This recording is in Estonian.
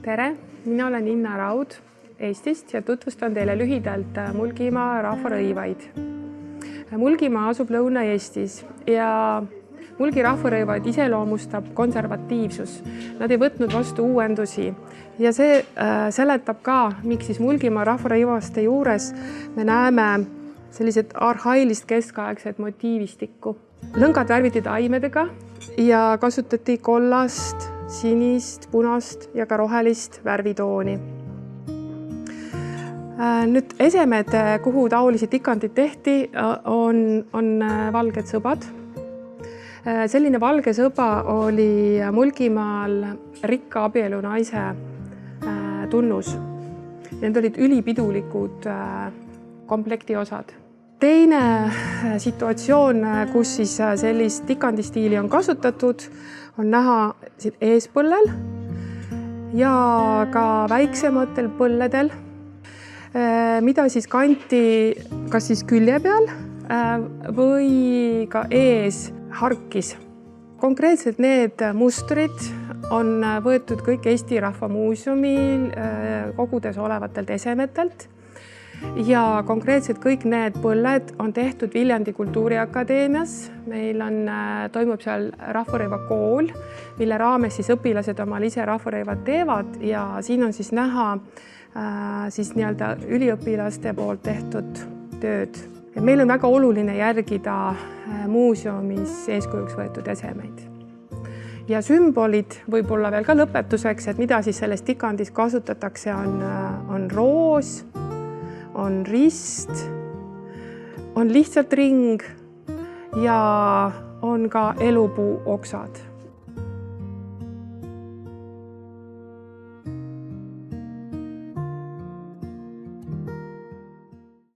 Tere, mina olen Inna Raud Eestist ja tutvustan teile lühidalt Mulgimaa rahvarõivaid. Mulgimaa asub Lõuna-Eestis ja Mulgi rahvarõivaid iseloomustab konservatiivsus. Nad ei võtnud vastu uuendusi ja see seletab ka, miks siis Mulgimaa rahvarõivaste juures me näeme sellised arhailist keskaegset motiivistikku. Lõngad värviti taimedega ja kasutati kollast, sinist, punast ja ka rohelist värvitooni. Nüüd esemed, kuhu taolised tikandid tehti, on valged sõbad. Selline valge sõba oli Mulgimaal rikka abielunaise tunnus. Need olid ülipidulikud komplekti osad. Teine situatsioon, kus siis sellist tikandistiili on kasutatud, on näha eespõllel ja ka väiksematel põlledel, mida siis kanti kas siis külje peal või ka ees harkis. Konkreetselt need mustrid on võetud kõik Eesti Rahva Muuseumi kogudes olevatelt esemetelt ja konkreetselt kõik need põlled on tehtud Viljandi Kultuuriakadeemias. Meil toimub seal rahvarõivakool, mille raames siis õpilased omal ise rahvarõivad teevad ja siin on siis näha siis nii-öelda üliõpilaste poolt tehtud tööd. Meil on väga oluline järgida muuseumis eeskujuks võetud esemeid. Ja sümbolid võib-olla veel ka lõpetuseks, et mida siis selles tikandis kasutatakse, on roos, on rist, on lihtsalt ring ja on ka elupuu oksad.